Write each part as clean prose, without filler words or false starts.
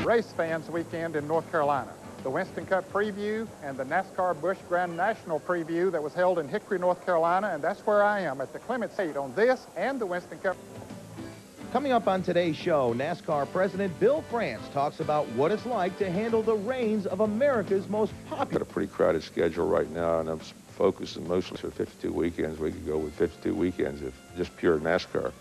race fans weekend in North Carolina. The Winston Cup preview and the NASCAR Busch Grand National preview that was held in Hickory, North Carolina, and that's where I am at the Clements 8 on this and the Winston Cup. Coming up on today's show, NASCAR President Bill France talks about what it's like to handle the reins of America's most popular. Got a pretty crowded schedule right now, and I'm focusing mostly for 52 weekends. We could go with 52 weekends if just pure NASCAR.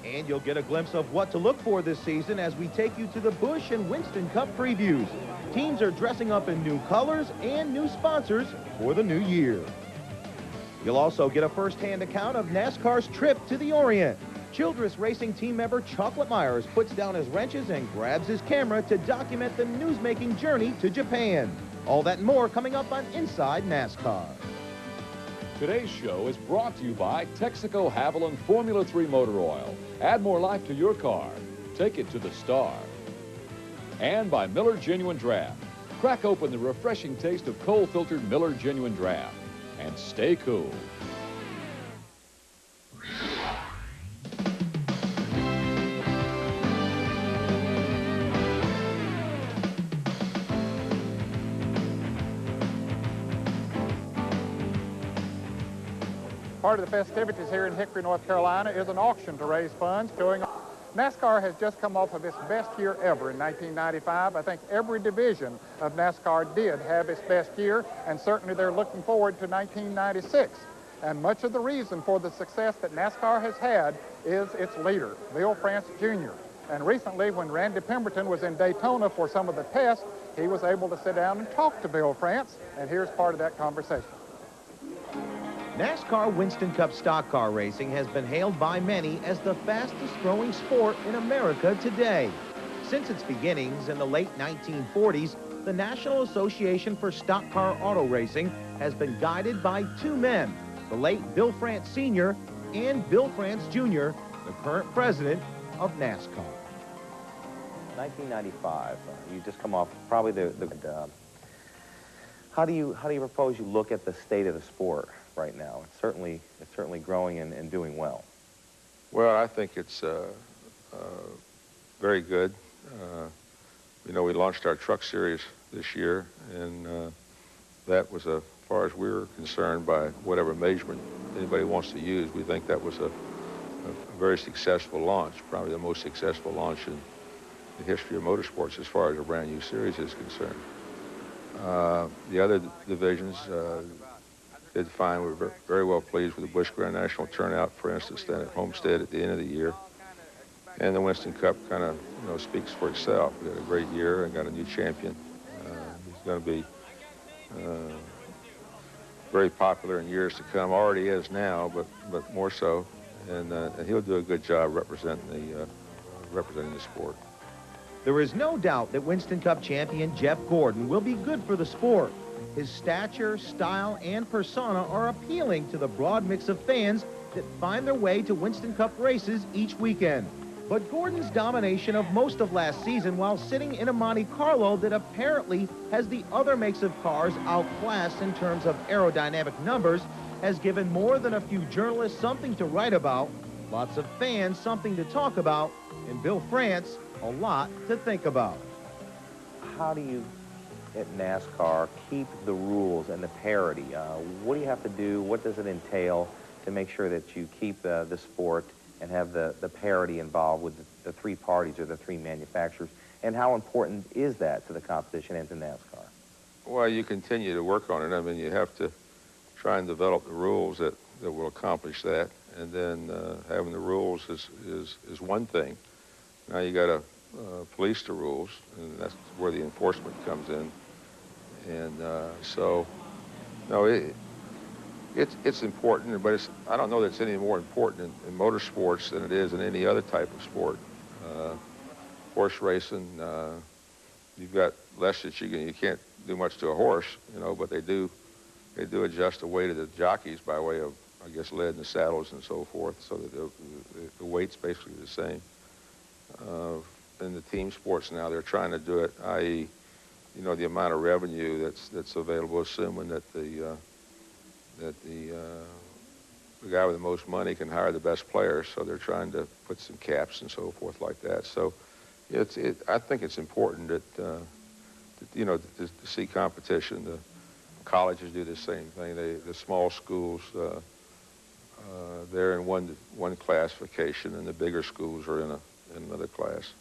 And you'll get a glimpse of what to look for this season as we take you to the Busch and Winston Cup previews. Teams are dressing up in new colors and new sponsors for the new year. You'll also get a first-hand account of NASCAR's trip to the Orient. Childress Racing team member Chocolate Myers puts down his wrenches and grabs his camera to document the news-making journey to Japan. All that and more coming up on Inside NASCAR. Today's show is brought to you by Texaco Haviland Formula 3 Motor Oil. Add more life to your car. Take it to the star. And by Miller Genuine Draft. Crack open the refreshing taste of coal-filtered Miller Genuine Draft. And stay cool. Part of the festivities here in Hickory, North Carolina is an auction to raise funds going on. NASCAR has just come off of its best year ever in 1995. I think every division of NASCAR did have its best year, and certainly they're looking forward to 1996. And much of the reason for the success that NASCAR has had is its leader, Bill France Jr. And recently, when Randy Pemberton was in Daytona for some of the tests, he was able to sit down and talk to Bill France, and here's part of that conversation. NASCAR Winston Cup stock car racing has been hailed by many as the fastest growing sport in America today. Since its beginnings in the late 1940s, the National Association for Stock Car Auto Racing has been guided by two men, the late Bill France Sr. and Bill France Jr., the current president of NASCAR. 1995, you just come off probably how do you propose you look at the state of the sport right now? It's certainly growing and doing well. Well, I think it's very good. You know, we launched our truck series this year, and that was, as far as we were concerned, by whatever measurement anybody wants to use, we think that was a very successful launch, probably the most successful launch in the history of motorsports as far as a brand new series is concerned. The other divisions did fine. We were very well pleased with the Busch Grand National turnout, for instance, then at Homestead at the end of the year. And the Winston Cup kind of, you know, speaks for itself. We had a great year and got a new champion. He's going to be very popular in years to come. Already is now, but more so. And he'll do a good job representing the sport. There is no doubt that Winston Cup champion Jeff Gordon will be good for the sport. His stature, style, and persona are appealing to the broad mix of fans that find their way to Winston Cup races each weekend. But Gordon's domination of most of last season while sitting in a Monte Carlo that apparently has the other makes of cars outclassed in terms of aerodynamic numbers has given more than a few journalists something to write about, lots of fans something to talk about, and Bill France a lot to think about. How do you, at NASCAR, keep the rules and the parity? What do you have to do? What does it entail to make sure that you keep the sport and have the parity involved with the three parties or the three manufacturers? And how important is that to the competition and to NASCAR? Well, you continue to work on it. I mean, you have to try and develop the rules that will accomplish that. And then having the rules is one thing. Now you got to police the rules, and that's where the enforcement comes in. And so, no, it's important, but I don't know that it's any more important in motorsports than it is in any other type of sport. Horse racing, you've got less that you can't do much to a horse, you know, but they do adjust the weight of the jockeys by way of, I guess, lead in the saddles and so forth, so that the weight's basically the same. In the team sports now, they're trying to do it, i.e., you know, the amount of revenue that's available, assuming that the guy with the most money can hire the best players. So they're trying to put some caps and so forth like that. So I think it's important that, you know, to see competition. The colleges do the same thing. The small schools, they're in one classification, and the bigger schools are in another class.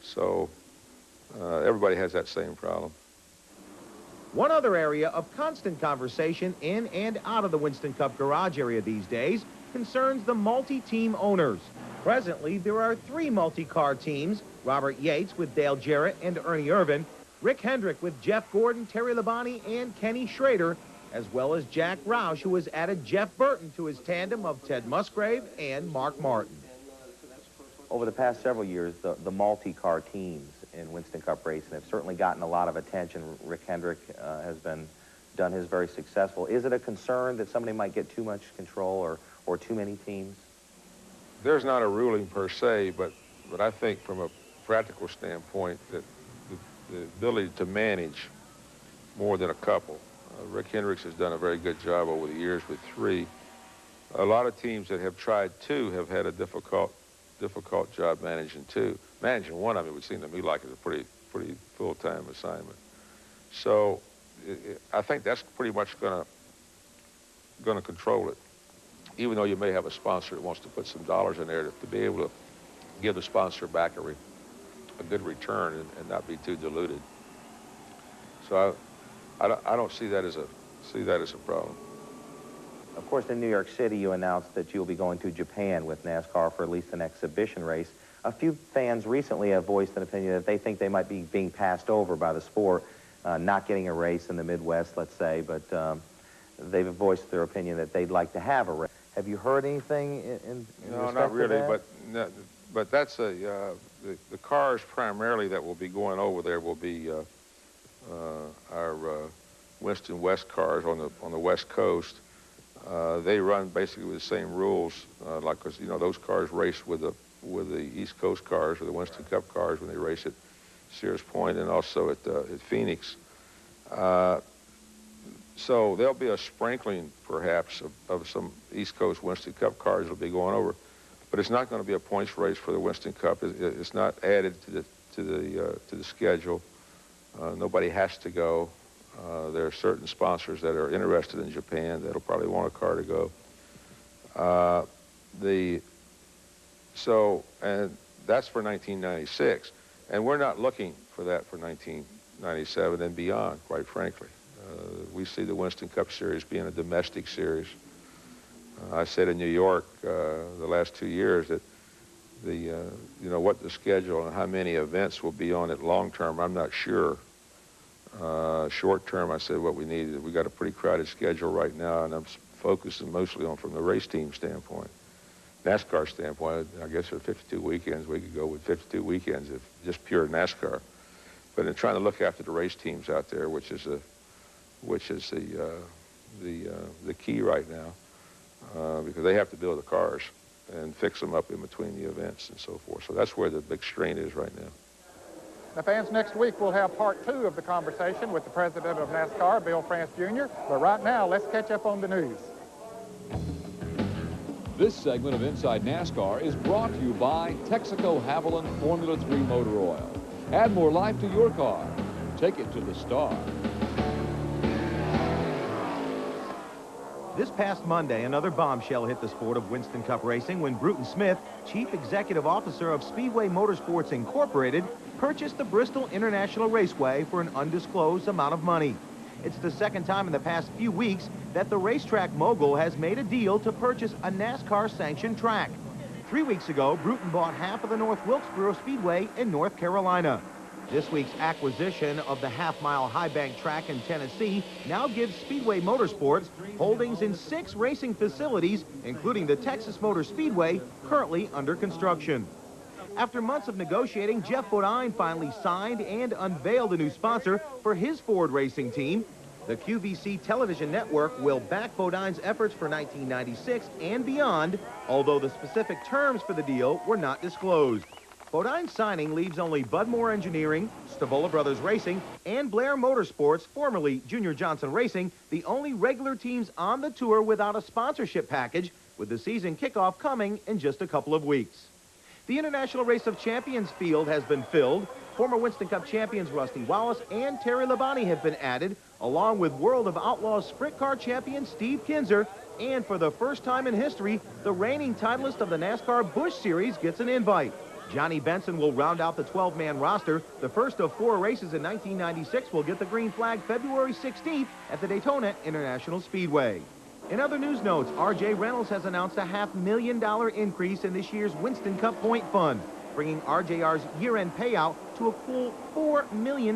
So everybody has that same problem. One other area of constant conversation in and out of the Winston Cup garage area these days concerns the multi-team owners. Presently, there are 3 multi-car teams: Robert Yates with Dale Jarrett and Ernie Irvin, Rick Hendrick with Jeff Gordon, Terry Labonte, and Kenny Schrader, as well as Jack Roush, who has added Jeff Burton to his tandem of Ted Musgrave and Mark Martin. Over the past several years, the multi-car teams in Winston Cup racing have certainly gotten a lot of attention. Rick Hendrick has done his very successful. Is it a concern that somebody might get too much control or too many teams? There's not a ruling per se, but I think from a practical standpoint that the ability to manage more than a couple. Rick Hendricks has done a very good job over the years with 3. A lot of teams that have tried 2 have had a difficult job managing 2. Managing 1, I mean, it would seem to me like it's a pretty full-time assignment. So I think that's pretty much going to control it. Even though you may have a sponsor that wants to put some dollars in there to be able to give the sponsor back a good return and not be too diluted. So I don't see that as a problem. Of course, in New York City, you announced that you'll be going to Japan with NASCAR for at least an exhibition race. A few fans recently have voiced an opinion that they think they might be being passed over by the sport, not getting a race in the Midwest, let's say, but they've voiced their opinion that they'd like to have a race. Have you heard anything in No, respect not to really, that? but that's the cars primarily that will be going over there will be our Winston West cars on the West Coast. They run basically with the same rules, like, 'cause, you know, those cars race with the East Coast cars or the Winston Cup cars when they race at Sears Point and also at Phoenix. So there'll be a sprinkling, perhaps, of some East Coast Winston Cup cars that'll be going over, but it's not going to be a points race for the Winston Cup. It's not added to the schedule. Nobody has to go. There are certain sponsors that are interested in Japan that'll probably want a car to go. And that's for 1996, and we're not looking for that for 1997 and beyond, quite frankly. We see the Winston Cup Series being a domestic series. I said in New York the last 2 years that you know, what the schedule and how many events will be on it long term, I'm not sure. Short term, I said what we needed. We got a pretty crowded schedule right now, and I'm focusing mostly on from the race team standpoint. NASCAR standpoint, I guess there are 52 weekends. We could go with 52 weekends if just pure NASCAR. But in trying to look after the race teams out there, which is the key right now, because they have to build the cars and fix them up in between the events and so forth. So that's where the big strain is right now. Now, fans, next week we'll have part 2 of the conversation with the president of NASCAR, Bill France Jr. But right now, let's catch up on the news. This segment of Inside NASCAR is brought to you by Texaco Haviland Formula 3 Motor Oil. Add more life to your car. Take it to the star. This past Monday, another bombshell hit the sport of Winston Cup racing when Bruton Smith, Chief Executive Officer of Speedway Motorsports Incorporated, purchased the Bristol International Raceway for an undisclosed amount of money. It's the second time in the past few weeks that the racetrack mogul has made a deal to purchase a NASCAR-sanctioned track. 3 weeks ago, Bruton bought half of the North Wilkesboro Speedway in North Carolina. This week's acquisition of the half-mile high bank track in Tennessee now gives Speedway Motorsports holdings in 6 racing facilities, including the Texas Motor Speedway, currently under construction. After months of negotiating, Jeff Bodine finally signed and unveiled a new sponsor for his Ford racing team. The QVC television network will back Bodine's efforts for 1996 and beyond, although the specific terms for the deal were not disclosed. Bodine's signing leaves only Budmore Engineering, Stavola Brothers Racing, and Blair Motorsports, formerly Junior Johnson Racing, the only regular teams on the tour without a sponsorship package, with the season kickoff coming in just a couple of weeks. The International Race of Champions field has been filled. Former Winston Cup champions Rusty Wallace and Terry Labonte have been added, along with World of Outlaws Sprint Car champion Steve Kinzer. And for the first time in history, the reigning titleist of the NASCAR Busch Series gets an invite. Johnny Benson will round out the 12-man roster. The first of 4 races in 1996 will get the green flag February 16th at the Daytona International Speedway. In other news notes, R.J. Reynolds has announced a $500,000 increase in this year's Winston Cup Point Fund, bringing RJR's year-end payout to a cool $4 million,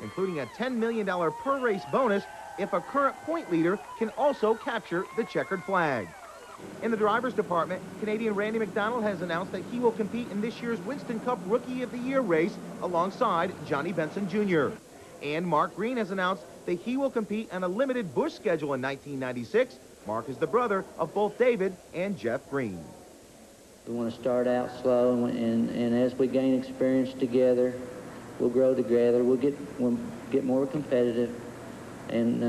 including a $10 million per race bonus if a current point leader can also capture the checkered flag. In the drivers department, Canadian Randy McDonald has announced that he will compete in this year's Winston Cup Rookie of the Year race alongside Johnny Benson Jr. And Mark Green has announced that he will compete on a limited Busch schedule in 1996. Mark is the brother of both David and Jeff Green. We want to start out slow, and as we gain experience together, we'll grow together. We'll get more competitive, and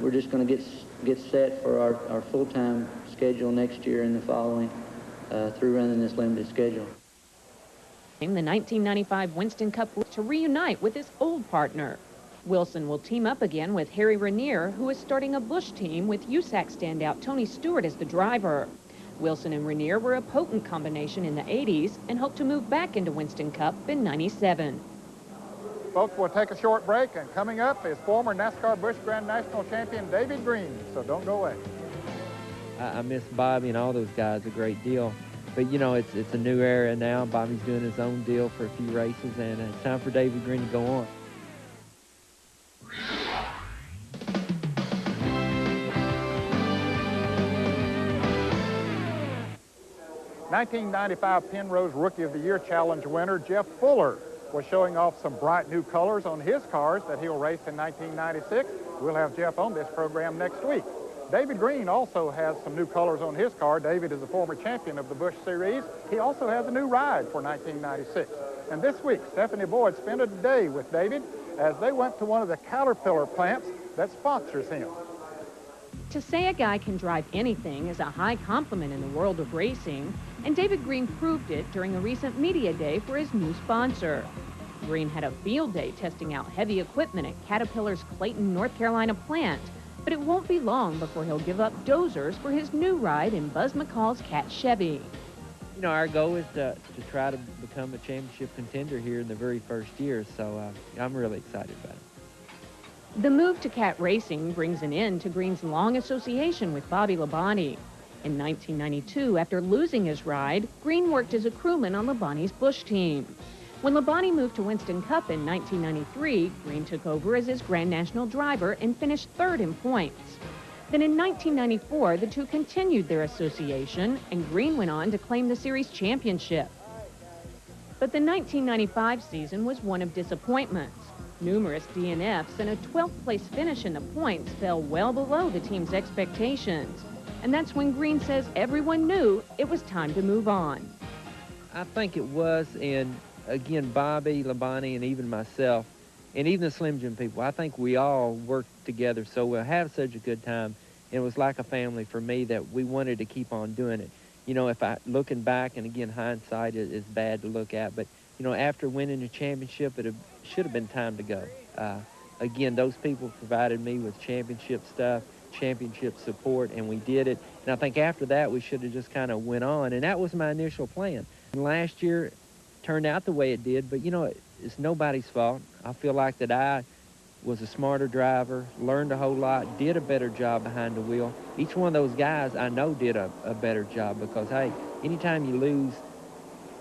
we're just going to get set for our full-time schedule next year and the following through running this limited schedule. The 1995 Winston Cup to reunite with his old partner. Wilson will team up again with Harry Ranier, who is starting a Busch team with USAC standout Tony Stewart as the driver. Wilson and Ranier were a potent combination in the 80s and hope to move back into Winston Cup in '97. Folks, we'll take a short break, and coming up is former NASCAR Busch Grand National champion David Green, so don't go away. I miss Bobby and all those guys a great deal. But, you know, it's a new era now. Bobby's doing his own deal for a few races, and it's time for David Green to go on. 1995 Penrose Rookie of the Year Challenge winner Jeff Fuller was showing off some bright new colors on his cars that he'll race in 1996. We'll have Jeff on this program next week. David Green also has some new colors on his car. David is a former champion of the Busch Series. He also has a new ride for 1996. And this week, Stephanie Boyd spent a day with David as they went to one of the Caterpillar plants that sponsors him. To say a guy can drive anything is a high compliment in the world of racing, and David Green proved it during a recent media day for his new sponsor. Green had a field day testing out heavy equipment at Caterpillar's Clayton, North Carolina plant, but it won't be long before he'll give up dozers for his new ride in Buzz McCall's Cat Chevy. You know, our goal is to try to become a championship contender here in the very first year, so I'm really excited about it. The move to Cat Racing brings an end to Green's long association with Bobby Labonte. In 1992, after losing his ride, Green worked as a crewman on Labonte's Busch team. When Labonte moved to Winston Cup in 1993, Green took over as his Grand National driver and finished third in points. Then in 1994, the two continued their association, and Green went on to claim the series championship. But the 1995 season was one of disappointments. Numerous DNFs and a 12th place finish in the points fell well below the team's expectations. And that's when Green says everyone knew it was time to move on. I think it was, and again, Bobby, Labonte, and even myself, and even the Slim Jim people, I think we all worked together so we'll have such a good time. And it was like a family for me that we wanted to keep on doing it. You know, looking back, and again, hindsight is bad to look at, but you know, after winning the championship, it should have been time to go. Again, those people provided me with championship stuff, championship support, and we did it. And I think after that, we should have just kind of went on, and that was my initial plan. And last year turned out the way it did, but you know, it's nobody's fault. I feel like that I was a smarter driver, learned a whole lot, did a better job behind the wheel. Each one of those guys I know did a better job because, hey, anytime you lose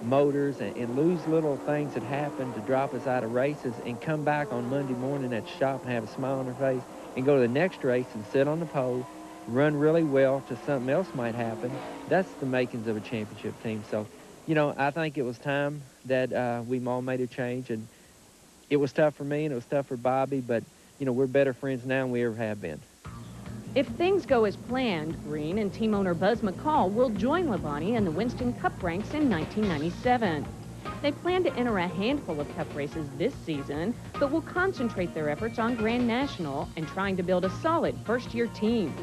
motors and lose little things that happen to drop us out of races and come back on Monday morning at the shop and have a smile on their face and go to the next race and sit on the pole, run really well till something else might happen, that's the makings of a championship team. So, you know, I think it was time that we all made a change, and it was tough for me and it was tough for Bobby, but, you know, we're better friends now than we ever have been. If things go as planned, Green and team owner Buzz McCall will join Labonte in the Winston Cup ranks in 1997. They plan to enter a handful of Cup races this season, but will concentrate their efforts on Grand National and trying to build a solid first-year team.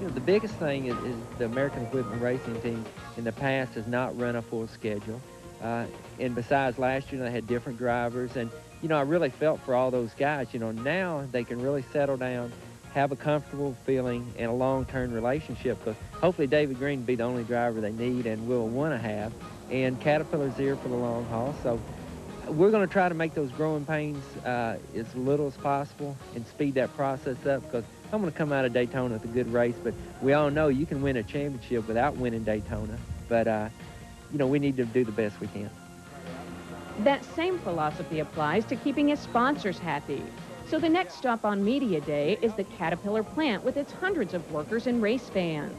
You know, the biggest thing is the American Equipment Racing team in the past has not run a full schedule. And besides last year, they had different drivers. And, you know, I really felt for all those guys. You know, now they can really settle down, have a comfortable feeling and a long-term relationship. Because hopefully David Green will be the only driver they need and will want to have. And Caterpillar's here for the long haul. So we're going to try to make those growing pains as little as possible and speed that process up, because I'm going to come out of Daytona with a good race. But we all know you can win a championship without winning Daytona. But, you know, we need to do the best we can. That same philosophy applies to keeping his sponsors happy. So the next stop on Media Day is the Caterpillar plant with its hundreds of workers and race fans.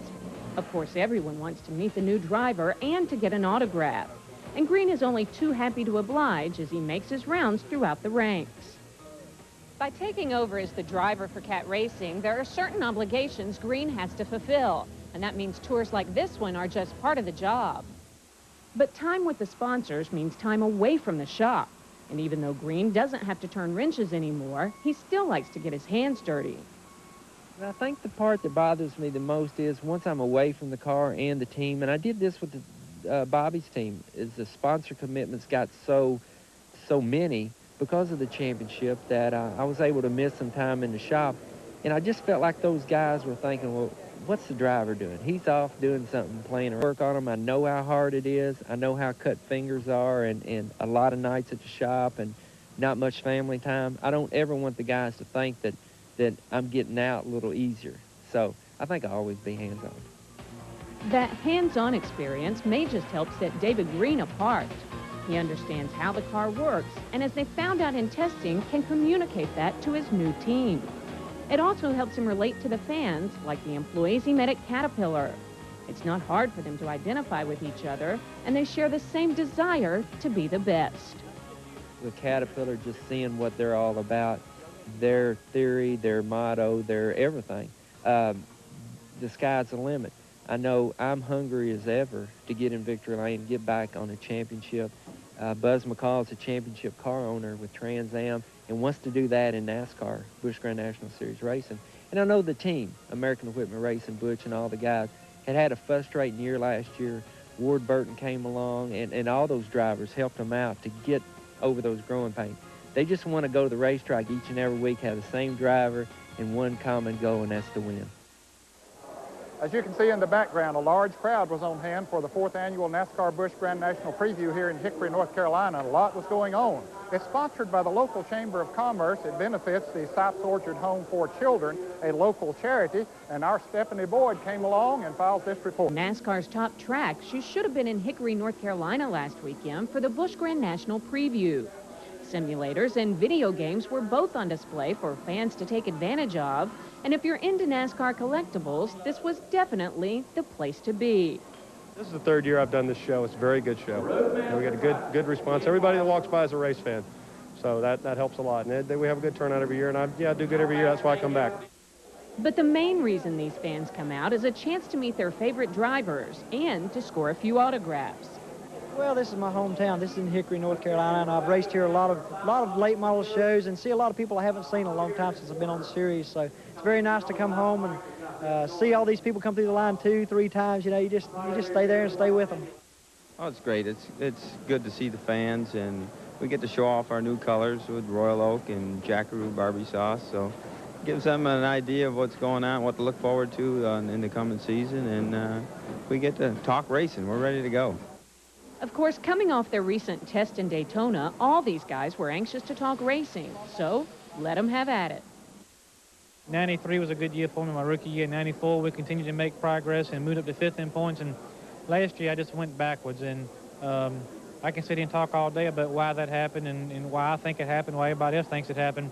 Of course, everyone wants to meet the new driver and to get an autograph. And Green is only too happy to oblige as he makes his rounds throughout the ranks. By taking over as the driver for Cat Racing, there are certain obligations Green has to fulfill. And that means tours like this one are just part of the job. But time with the sponsors means time away from the shop. And even though Green doesn't have to turn wrenches anymore, he still likes to get his hands dirty. And I think the part that bothers me the most is once I'm away from the car and the team, and I did this with Bobby's team, is the sponsor commitments got so many because of the championship that I was able to miss some time in the shop. And I just felt like those guys were thinking, well, what's the driver doing? He's off doing something, playing work on him. I know how hard it is. I know how cut fingers are and a lot of nights at the shop and not much family time. I don't ever want the guys to think that I'm getting out a little easier. So I think I'll always be hands-on. That hands-on experience may just help set David Green apart. He understands how the car works, and as they found out in testing, can communicate that to his new team. It also helps him relate to the fans, like the employees he met at Caterpillar. It's not hard for them to identify with each other, and they share the same desire to be the best. With Caterpillar, just seeing what they're all about, their theory, their motto, their everything, the sky's the limit. I know I'm hungry as ever to get in victory lane and get back on a championship. Buzz McCall is a championship car owner with Trans Am and wants to do that in NASCAR, Busch Grand National Series Racing. And I know the team, American Equipment Racing, Butch and all the guys, had a frustrating year last year. Ward Burton came along, and all those drivers helped them out to get over those growing pains. They just want to go to the racetrack each and every week, have the same driver and one common goal, and that's to win. As you can see in the background, a large crowd was on hand for the 4th annual NASCAR Busch Grand National Preview here in Hickory, North Carolina. A lot was going on. It's sponsored by the local Chamber of Commerce. It benefits the Sipes Orchard Home for Children, a local charity. And our Stephanie Boyd came along and files this report. NASCAR's top track. She should have been in Hickory, North Carolina last weekend for the Busch Grand National Preview. Simulators and video games were both on display for fans to take advantage of. And if you're into NASCAR collectibles, this was definitely the place to be. This is the 3rd year I've done this show. It's a very good show. And we get a good response. Everybody that walks by is a race fan. So that helps a lot. And we have a good turnout every year. And I do good every year. That's why I come back. But the main reason these fans come out is a chance to meet their favorite drivers and to score a few autographs. Well, this is my hometown. This is in Hickory, North Carolina, and I've raced here a lot of late model shows and see a lot of people I haven't seen in a long time since I've been on the series. So it's very nice to come home and see all these people come through the line 2-3 times. You know, you just stay there and stay with them. Oh, it's great. It's good to see the fans, and we get to show off our new colors with Royal Oak and Jackaroo Barbie sauce. So it gives them an idea of what's going on, what to look forward to in the coming season, and we get to talk racing. We're ready to go. Of course, coming off their recent test in Daytona, all these guys were anxious to talk racing, so let them have at it. 93 was a good year for me, my rookie year. 94, we continued to make progress and moved up to 5th in points, and last year I just went backwards, and I can sit here and talk all day about why that happened and why I think it happened, why everybody else thinks it happened.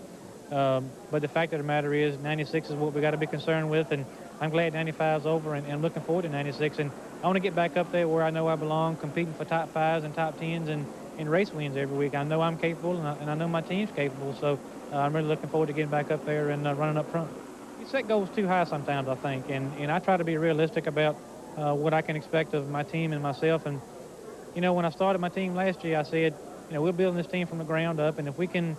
But the fact of the matter is 96 is what we got to be concerned with, and I'm glad 95 is over and looking forward to 96. And I want to get back up there where I know I belong, competing for top 5s and top 10s and race wins every week. I know I'm capable, and I know my team's capable, so I'm really looking forward to getting back up there and running up front. You set goals too high sometimes, I think, and I try to be realistic about what I can expect of my team and myself. And, you know, when I started my team last year, I said, you know, we're building this team from the ground up, and if we can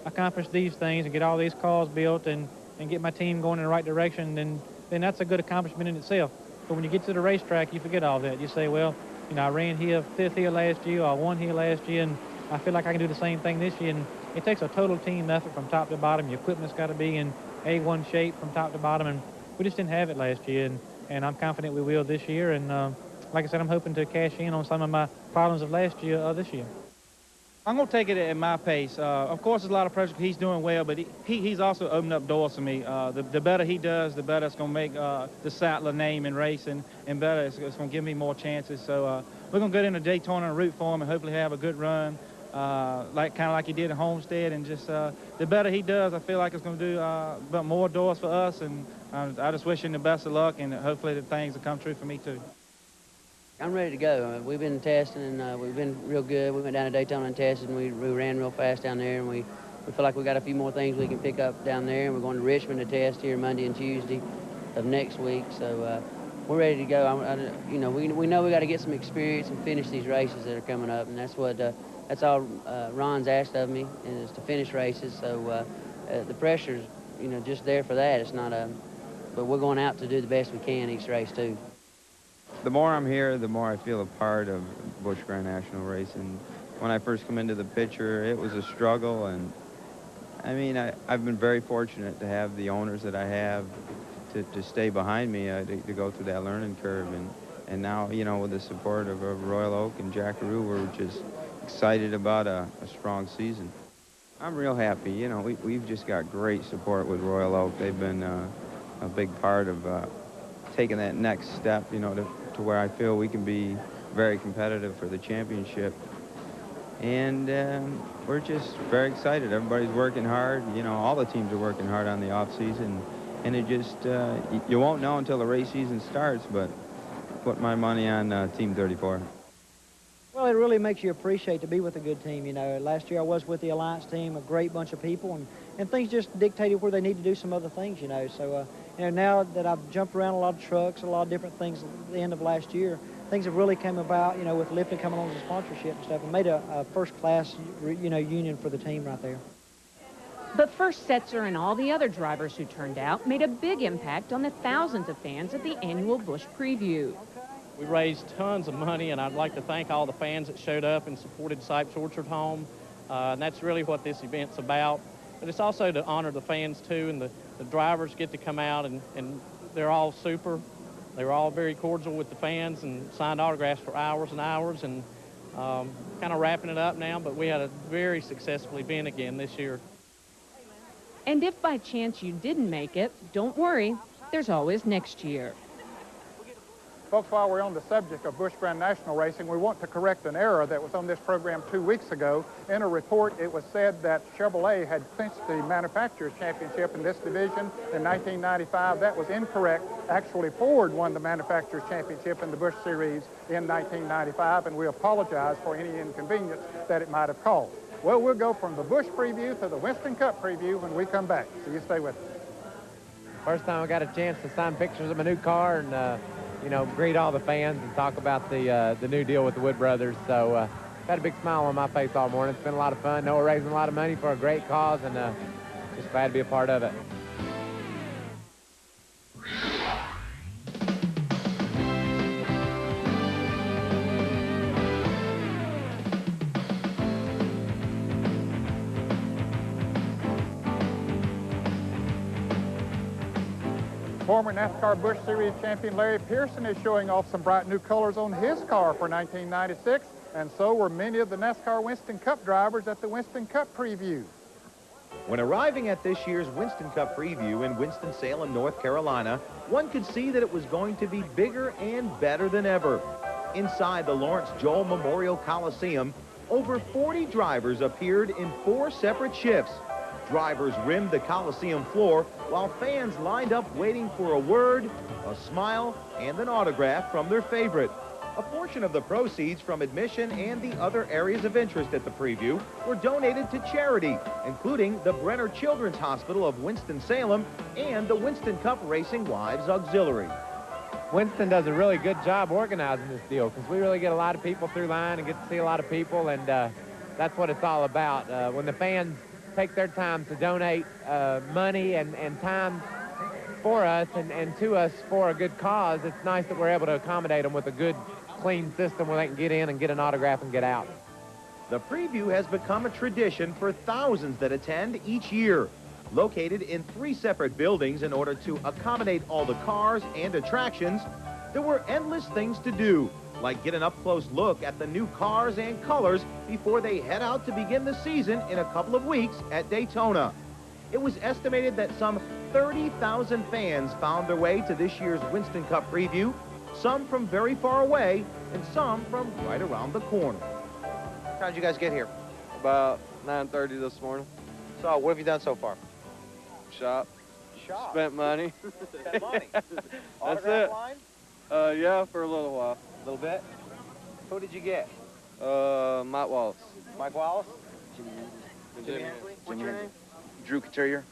accomplish these things and get all these cars built and get my team going in the right direction, then then that's a good accomplishment in itself. But when you get to the racetrack, you forget all that. You say, well, you know, I ran here 5th here last year, or I won here last year, and I feel like I can do the same thing this year. And it takes a total team effort from top to bottom. Your equipment's got to be in A1 shape from top to bottom, and we just didn't have it last year, and I'm confident we will this year. And like I said, I'm hoping to cash in on some of my problems of last year this year. I'm going to take it at my pace. Of course, there's a lot of pressure. He's doing well, but he's also opened up doors for me. The better he does, the better it's going to make the Sattler name in racing, and better it's going to give me more chances. So we're going to go into Daytona and root for him and hopefully have a good run, kind of like he did at Homestead. And just the better he does, I feel like it's going to do more doors for us. And I just wish him the best of luck, and hopefully the things will come true for me too. I'm ready to go. We've been testing, and we've been real good. We went down to Daytona and tested, and we ran real fast down there, and we feel like we got a few more things we can pick up down there. And we're going to Richmond to test here Monday and Tuesday of next week. So we're ready to go. You know, we know we got to get some experience and finish these races that are coming up, and that's all Ron's asked of me, is to finish races. So the pressure's, you know, just there for that. It's not but we're going out to do the best we can each race too. The more I'm here, the more I feel a part of Busch Grand National Racing. When I first come into the picture, it was a struggle, and I mean, I've been very fortunate to have the owners that I have to stay behind me, to go through that learning curve, and now, you know, with the support of Royal Oak and Jackaroo, we're just excited about a strong season. I'm real happy. You know, we've just got great support with Royal Oak. They've been a big part of taking that next step, you know, to where I feel we can be very competitive for the championship. And we're just very excited. Everybody's working hard. You know, all the teams are working hard on the off season. And it just, you won't know until the race season starts, but put my money on Team 34. Well, it really makes you appreciate to be with a good team. You know, last year I was with the Alliance team, a great bunch of people, and things just dictated where they need to do some other things, you know. So, you know, now that I've jumped around a lot of trucks, a lot of different things at the end of last year, things have really come about, you know, with Lipton coming on as a sponsorship and stuff, and made a first-class, you know, union for the team right there. But first, Setzer and all the other drivers who turned out made a big impact on the thousands of fans at the annual Busch Preview. We raised tons of money, and I'd like to thank all the fans that showed up and supported Sipes Orchard Home. And that's really what this event's about. But it's also to honor the fans, too, and the drivers get to come out, and they're all super. They were all very cordial with the fans and signed autographs for hours and hours, and kind of wrapping it up now, but we had a very successful event again this year. And if by chance you didn't make it, don't worry, there's always next year. Folks, while we're on the subject of Busch Grand National Racing, we want to correct an error that was on this program 2 weeks ago. In a report, it was said that Chevrolet had clinched the Manufacturers' Championship in this division in 1995. That was incorrect. Actually, Ford won the Manufacturers' Championship in the Busch Series in 1995, and we apologize for any inconvenience that it might have caused. Well, we'll go from the Busch preview to the Winston Cup preview when we come back, so you stay with us. First time I got a chance to sign pictures of my new car and you know, greet all the fans and talk about the new deal with the Wood Brothers. So got a big smile on my face all morning. It's been a lot of fun. I know we're raising a lot of money for a great cause, and just glad to be a part of it. Former NASCAR Busch Series champion Larry Pearson is showing off some bright new colors on his car for 1996, and so were many of the NASCAR Winston Cup drivers at the Winston Cup preview. When arriving at this year's Winston Cup preview in Winston-Salem, North Carolina, one could see that it was going to be bigger and better than ever. Inside the Lawrence Joel Memorial Coliseum, over 40 drivers appeared in 4 separate shifts. Drivers rimmed the Coliseum floor while fans lined up waiting for a word, a smile, and an autograph from their favorite. A portion of the proceeds from admission and the other areas of interest at the preview were donated to charity, including the Brenner Children's Hospital of Winston-Salem and the Winston Cup Racing Wives Auxiliary. Winston does a really good job organizing this deal because we really get a lot of people through line and get to see a lot of people, and that's what it's all about. When the fans take their time to donate money and time for us and to us for a good cause, it's nice that we're able to accommodate them with a good, clean system where they can get in and get an autograph and get out. The preview has become a tradition for thousands that attend each year. Located in 3 separate buildings in order to accommodate all the cars and attractions, there were endless things to do, like get an up-close look at the new cars and colors before they head out to begin the season in a couple of weeks at Daytona. It was estimated that some 30,000 fans found their way to this year's Winston Cup preview, some from very far away and some from right around the corner. How did you guys get here? About 9:30 this morning. So, what have you done so far? Shop. Spent money. Spent money. That's it. Line? Yeah, for a little while. A little bit. Who did you get? Mike Wallace. Mike Wallace? Jimmy Hensley? What's your name? Drew Couturier.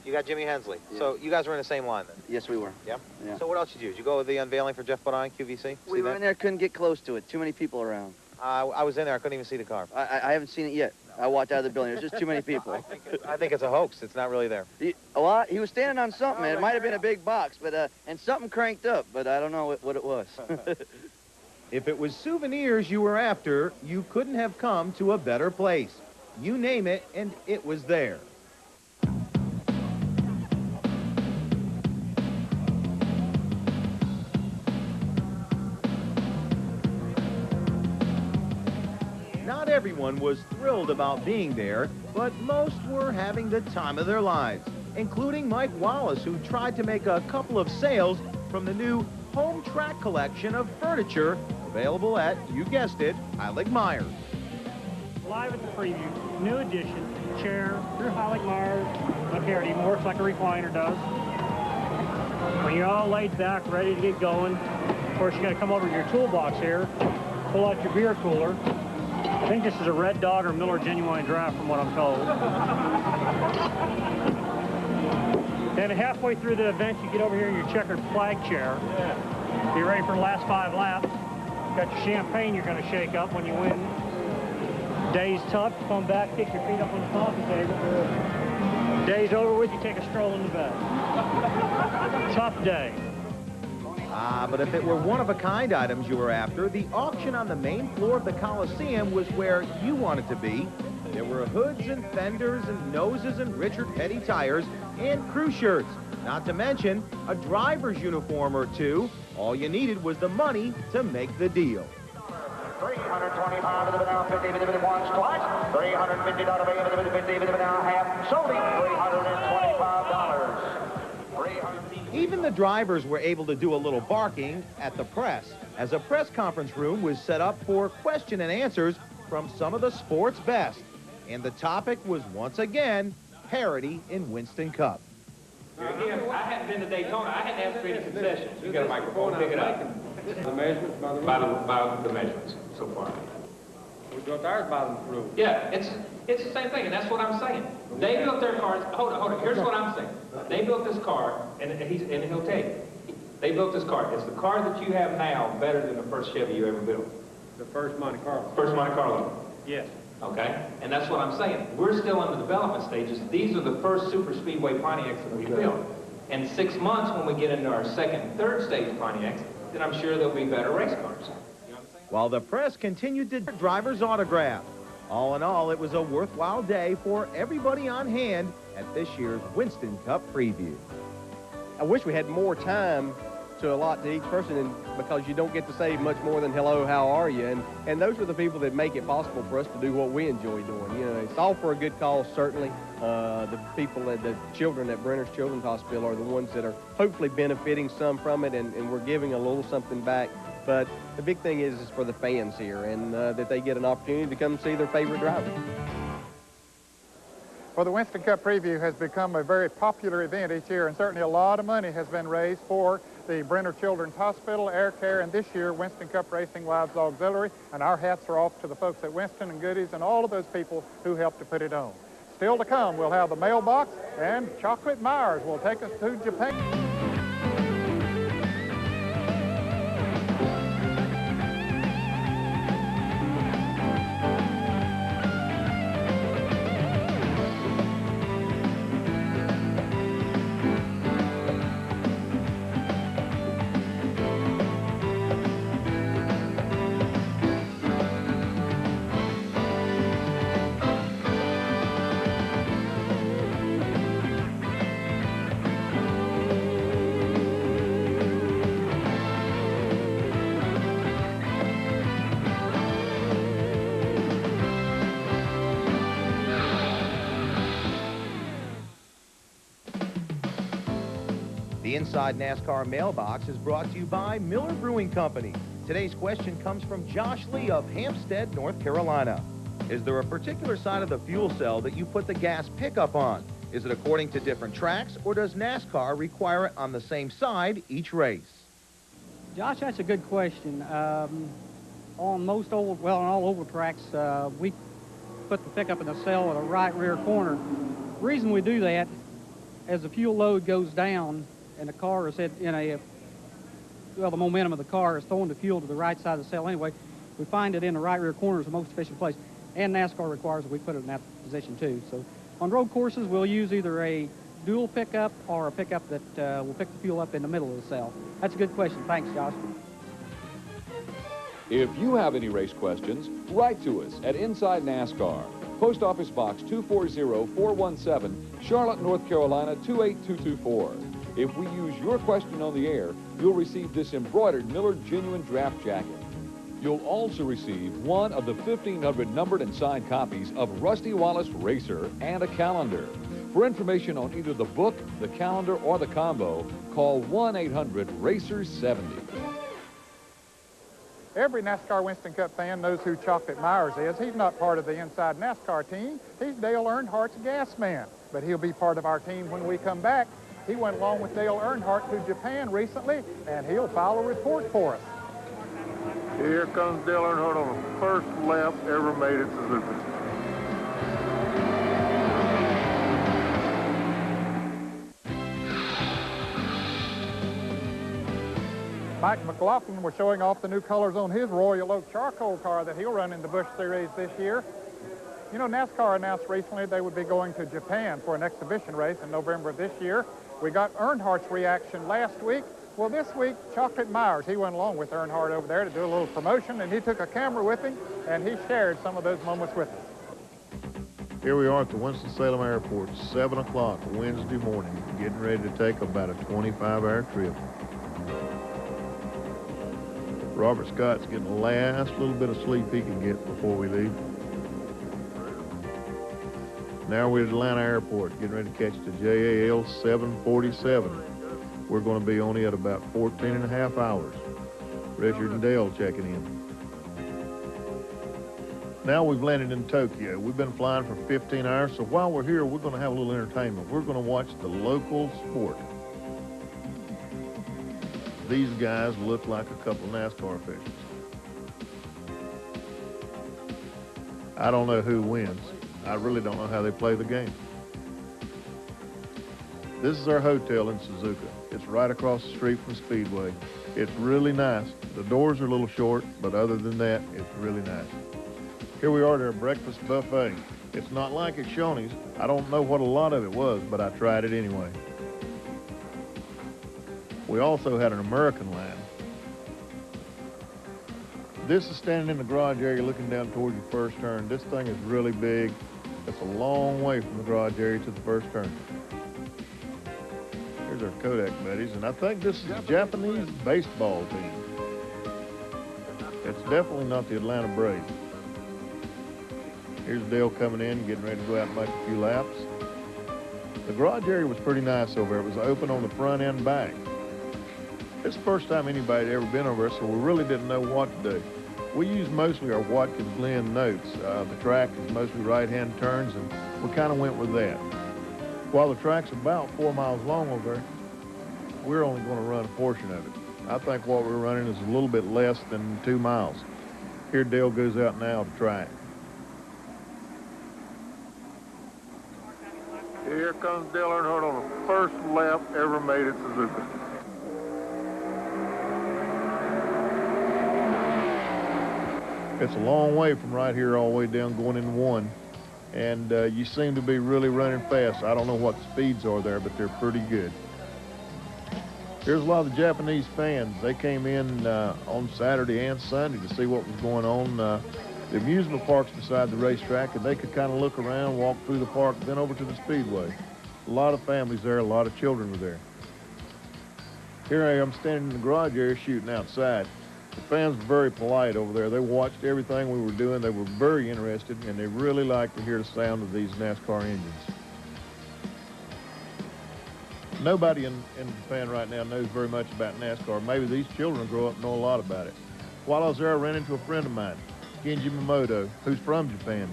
You got Jimmy Hensley. Yeah. So you guys were in the same line then? Yes, we were. Yep. Yeah. So what else did you do? Did you go to the unveiling for Jeff Bodine, QVC? We were in there, couldn't get close to it. Too many people around. I was in there. I couldn't even see the car. I haven't seen it yet. I walked out of the building. There's just too many people. I think it's a hoax. It's not really there. He was standing on something, man. It might have been a big box, but and something cranked up, but I don't know what it was. If it was souvenirs you were after, you couldn't have come to a better place. You name it, and it was there. Not everyone was thrilled about being there, but most were having the time of their lives, including Mike Wallace, who tried to make a couple of sales from the new home track collection of furniture available at, you guessed it, Heilig Myers. Live at the preview, new edition, chair, through Heilig Myers. Look here, it even works like a recliner does. When you're all laid back, ready to get going, of course, you got to come over to your toolbox here, pull out your beer cooler. I think this is a Red Dog or Miller Genuine Draft from what I'm told. Then halfway through the event, you get over here in your checkered flag chair. Be ready for the last 5 laps. Got your champagne you're going to shake up when you win. Day's tough. Come back, kick your feet up on the coffee table. Day's over with, you take a stroll in the bed. Tough day. But if it were one-of-a-kind items you were after, the auction on the main floor of the Coliseum was where you wanted to be. There were hoods and fenders and noses and Richard Petty tires and crew shirts, not to mention a driver's uniform or two. All you needed was the money to make the deal. 325 to the now 50 once, twice. $350 now half. Sold him $325. Even the drivers were able to do a little barking at the press, as a press conference room was set up for question and answers from some of the sport's best. And the topic was once again parity in Winston Cup. Again, I hadn't been to Daytona. I hadn't asked for any concessions. You got a microphone, pick it up. The measurements by the measurements so far. We built ours by the rules. Yeah, it's the same thing, and that's what I'm saying. They built their cars. Hold on. Here's what I'm saying. They built this car, and he'll tell you. They built this car. Is the car that you have now better than the first Chevy you ever built? The first Monte Carlo. First Monte Carlo. Yes. Okay, and that's what I'm saying. We're still in the development stages. These are the first super speedway Pontiacs that we built. In 6 months, when we get into our second and third stage Pontiacs, then I'm sure there'll be better race cars. While the press continued to drivers' autograph. All in all, it was a worthwhile day for everybody on hand at this year's Winston Cup preview. I wish we had more time to allot to each person, because you don't get to say much more than hello, how are you? And those are the people that make it possible for us to do what we enjoy doing. You know, it's all for a good cause, certainly. The people, the children at Brenner's Children's Hospital are the ones that are hopefully benefiting some from it, and we're giving a little something back. But the big thing is for the fans here, and that they get an opportunity to come see their favorite driver. Well, the Winston Cup Preview has become a very popular event each year, and certainly a lot of money has been raised for the Brenner Children's Hospital, Air Care, and this year, Winston Cup Racing Wives Auxiliary. And our hats are off to the folks at Winston and Goodies and all of those people who helped to put it on. Still to come, we'll have the mailbox, and Chocolate Myers will take us to Japan. The Inside NASCAR mailbox is brought to you by Miller Brewing Company. Today's question comes from Josh Lee of Hampstead, North Carolina. Is there a particular side of the fuel cell that you put the gas pickup on? Is it according to different tracks, or does NASCAR require it on the same side each race? Josh, that's a good question. On most oval, well, on all oval tracks, we put the pickup in the cell at a right rear corner. The reason we do that, as the fuel load goes down and the car is in a, well, the momentum of the car is throwing the fuel to the right side of the cell anyway, we find that in the right rear corner is the most efficient place. And NASCAR requires that we put it in that position too. So on road courses, we'll use either a dual pickup or a pickup that will pick the fuel up in the middle of the cell. That's a good question. Thanks, Josh. If you have any race questions, write to us at Inside NASCAR. Post Office Box 240417, Charlotte, North Carolina 28224. If we use your question on the air, you'll receive this embroidered Miller Genuine Draft Jacket. You'll also receive one of the 1,500 numbered and signed copies of Rusty Wallace Racer and a calendar. For information on either the book, the calendar, or the combo, call 1-800-RACER-70. Every NASCAR Winston Cup fan knows who Chocolate Myers is. He's not part of the Inside NASCAR team. He's Dale Earnhardt's gas man, but he'll be part of our team when we come back. He went along with Dale Earnhardt to Japan recently, and he'll file a report for us. Here comes Dale Earnhardt on the first lap ever made at Suzuka. Mike McLaughlin was showing off the new colors on his Royal Oak charcoal car that he'll run in the Busch Series this year. You know, NASCAR announced recently they would be going to Japan for an exhibition race in November of this year. We got Earnhardt's reaction last week. Well, this week, Chocolate Myers, he went along with Earnhardt over there to do a little promotion, and he took a camera with him, and he shared some of those moments with us. Here we are at the Winston-Salem Airport, 7 o'clock Wednesday morning, getting ready to take about a 25-hour trip. Robert Scott's getting the last little bit of sleep he can get before we leave. Now we're at Atlanta Airport, getting ready to catch the JAL 747. We're going to be on it about 14 and a half hours. Richard and Dale checking in. Now we've landed in Tokyo. We've been flying for 15 hours, so while we're here, we're going to have a little entertainment. We're going to watch the local sport. These guys look like a couple NASCAR officials. I don't know who wins. I really don't know how they play the game. This is our hotel in Suzuka. It's right across the street from Speedway. It's really nice. The doors are a little short, but other than that, it's really nice. Here we are at our breakfast buffet. It's not like at Shoney's. I don't know what a lot of it was, but I tried it anyway. We also had an American line. This is standing in the garage area looking down towards your first turn. This thing is really big. It's a long way from the garage area to the first turn. Here's our Kodak buddies, and I think this is a Japanese baseball team. It's definitely not the Atlanta Braves. Here's Dale coming in, getting ready to go out and make a few laps. The garage area was pretty nice over there. It was open on the front and back. It's the first time anybody had ever been over there, so we really didn't know what to do. We used mostly our Watkins Glen notes. The track is mostly right-hand turns, and we kind of went with that. While the track's about 4 miles long over there, we're only going to run a portion of it. I think what we're running is a little bit less than 2 miles. Here Dale goes out now to track. Here comes Dale Earnhardt on the first lap ever made at Suzuka. It's a long way from right here all the way down going into one. And you seem to be really running fast. I don't know what the speeds are there, but they're pretty good. Here's a lot of the Japanese fans. They came in on Saturday and Sunday to see what was going on. The amusement park's beside the racetrack, and they could kind of look around, walk through the park, then over to the Speedway. A lot of families there, a lot of children were there. Here I am standing in the garage area shooting outside. The fans were very polite over there. They watched everything we were doing. They were very interested, and they really liked to hear the sound of these NASCAR engines. Nobody in Japan right now knows very much about NASCAR. Maybe these children grow up and know a lot about it. While I was there, I ran into a friend of mine, Kenji Mamoto, who's from Japan.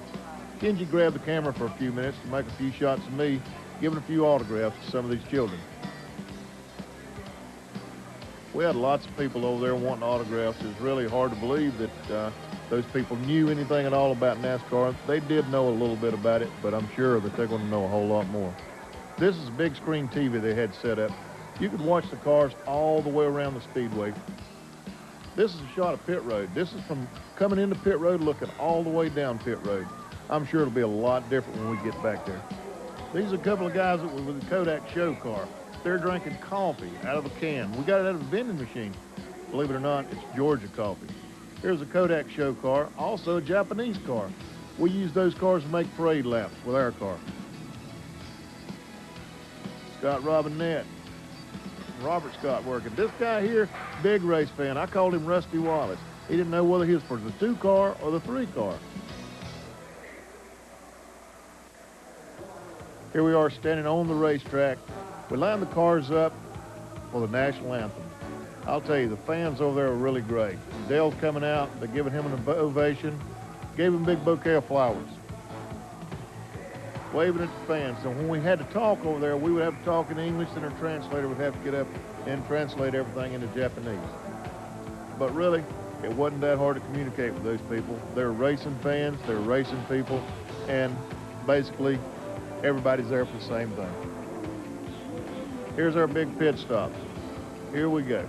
Kenji grabbed the camera for a few minutes to make a few shots of me, giving a few autographs to some of these children. We had lots of people over there wanting autographs. It was really hard to believe that those people knew anything at all about NASCAR. They did know a little bit about it, but I'm sure that they're going to know a whole lot more. This is a big screen TV they had set up. You could watch the cars all the way around the speedway. This is a shot of pit road. This is from coming into pit road, looking all the way down pit road. I'm sure it'll be a lot different when we get back there. These are a couple of guys that were with the Kodak show car. They're drinking coffee out of a can. We got it out of a vending machine. Believe it or not, it's Georgia coffee. Here's a Kodak show car, also a Japanese car. We use those cars to make parade laps with our car. Scott Robinette, Robert Scott working. This guy here, big race fan. I called him Rusty Wallace. He didn't know whether he was for the 2-car or the 3-car. Here we are standing on the racetrack. We lined the cars up for the national anthem. I'll tell you, the fans over there are really great. Dale's coming out. They're giving him an ovation. Gave him a big bouquet of flowers. Waving at the fans. So when we had to talk over there, we would have to talk in English, and our translator would have to get up and translate everything into Japanese. But really, it wasn't that hard to communicate with those people. They're racing fans, they're racing people, and basically, everybody's there for the same thing. Here's our big pit stop. Here we go.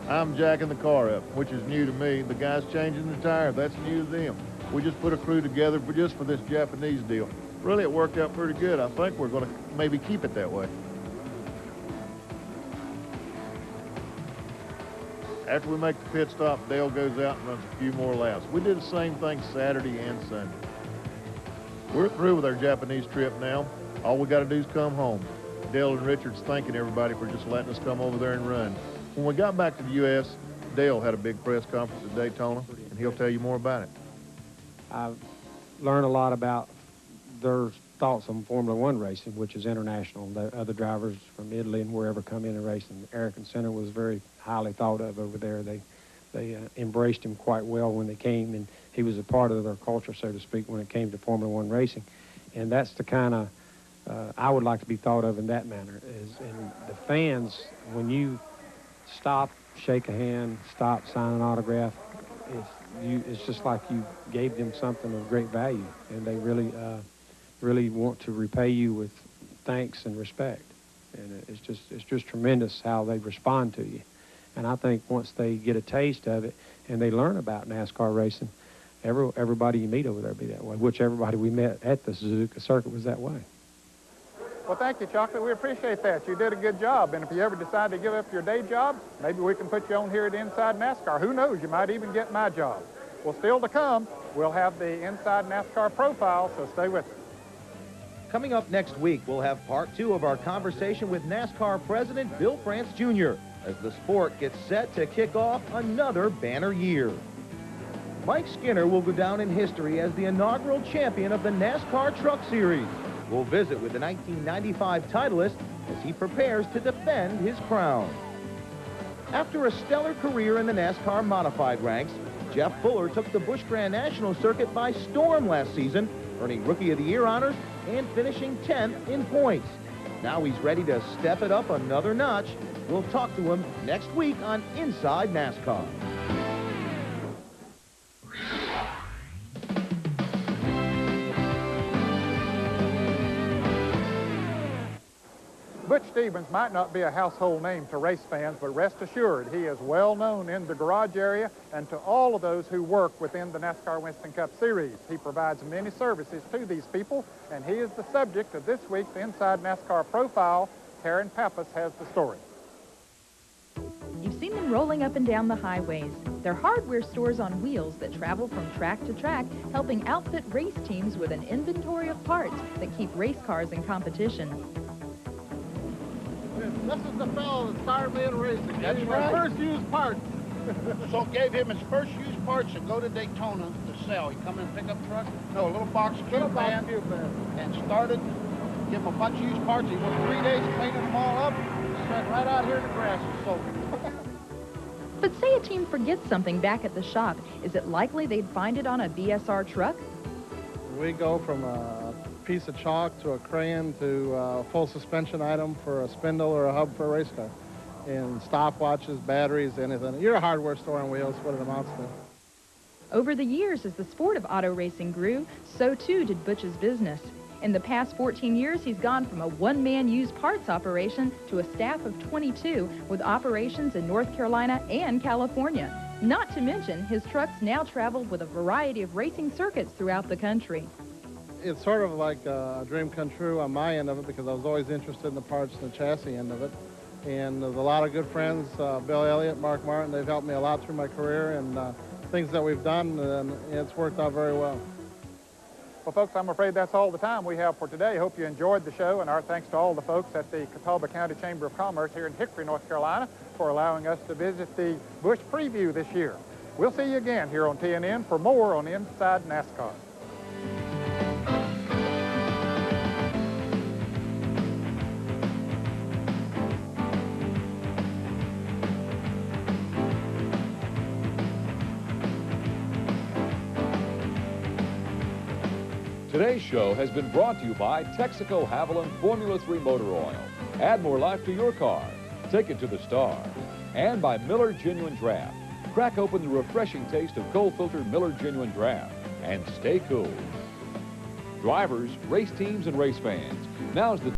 I'm jacking the car up, which is new to me. The guy's changing the tire. That's new to them. We just put a crew together just for this Japanese deal. Really, it worked out pretty good. I think we're going to maybe keep it that way. After we make the pit stop, Dale goes out and runs a few more laps. We did the same thing Saturday and Sunday. We're through with our Japanese trip now. All we got to do is come home. Dale and Richard's thanking everybody for just letting us come over there and run. When we got back to the U.S., Dale had a big press conference at Daytona, and he'll tell you more about it. I've learned a lot about their thoughts on Formula One racing, which is international. The other drivers from Italy and wherever come in and race. And Eric Center was very highly thought of over there. They embraced him quite well when they came, and he was a part of their culture, so to speak, when it came to Formula One racing. And that's the kind of I would like to be thought of in that manner. And the fans, when you stop, shake a hand, stop, sign an autograph, it's just like you gave them something of great value, and they really want to repay you with thanks and respect. And it's just tremendous how they respond to you. And I think once they get a taste of it and they learn about NASCAR racing, everybody you meet over there be that way, which everybody we met at the Suzuka circuit was that way. Well, thank you, Chocolate. We appreciate that. You did a good job. And if you ever decide to give up your day job, maybe we can put you on here at Inside NASCAR. Who knows? You might even get my job. Well, still to come, we'll have the Inside NASCAR profile, so stay with us. Coming up next week, we'll have part 2 of our conversation with NASCAR President Bill France Jr. as the sport gets set to kick off another banner year. Mike Skinner will go down in history as the inaugural champion of the NASCAR Truck Series. We'll visit with the 1995 titleist as he prepares to defend his crown. After a stellar career in the NASCAR modified ranks, Jeff Fuller took the Busch Grand National Circuit by storm last season, earning Rookie of the Year honors and finishing 10th in points. Now he's ready to step it up another notch. We'll talk to him next week on Inside NASCAR. Butch Stevens might not be a household name to race fans, but rest assured he is well known in the garage area and to all of those who work within the NASCAR Winston Cup Series. He provides many services to these people, and he is the subject of this week's Inside NASCAR Profile. Karen Pappas has the story. You've seen them rolling up and down the highways. They're hardware stores on wheels that travel from track to track, helping outfit race teams with an inventory of parts that keep race cars in competition. This is the fellow that started me in racing. That's Gave right. my first used parts. So gave him his first used parts to go to Daytona to sell. He come in and pick up truck, no, a little box cube van, and started, give him a bunch of used parts. He worked 3 days cleaning them all up, cement right out here in the grass is soaking. But say a team forgets something back at the shop. Is it likely they'd find it on a BSR truck? We go from a piece of chalk to a crayon to a full suspension item for a spindle or a hub for a race car. And stopwatches, batteries, anything. You're a hardware store on wheels, what it amounts to. Over the years, as the sport of auto racing grew, so too did Butch's business. In the past 14 years, he's gone from a one-man used parts operation to a staff of 22 with operations in North Carolina and California. Not to mention, his trucks now travel with a variety of racing circuits throughout the country. It's sort of like a dream come true on my end of it because I was always interested in the parts and the chassis end of it. And with a lot of good friends, Bill Elliott, Mark Martin, they've helped me a lot through my career and things that we've done, and it's worked out very well. Well, folks, I'm afraid that's all the time we have for today. Hope you enjoyed the show, and our thanks to all the folks at the Catawba County Chamber of Commerce here in Hickory, North Carolina, for allowing us to visit the Busch Preview this year. We'll see you again here on TNN for more on Inside NASCAR. Today's show has been brought to you by Texaco Haviland Formula 3 Motor Oil. Add more life to your car. Take it to the star. And by Miller Genuine Draft. Crack open the refreshing taste of cold-filtered Miller Genuine Draft and stay cool. Drivers, race teams, and race fans, now's the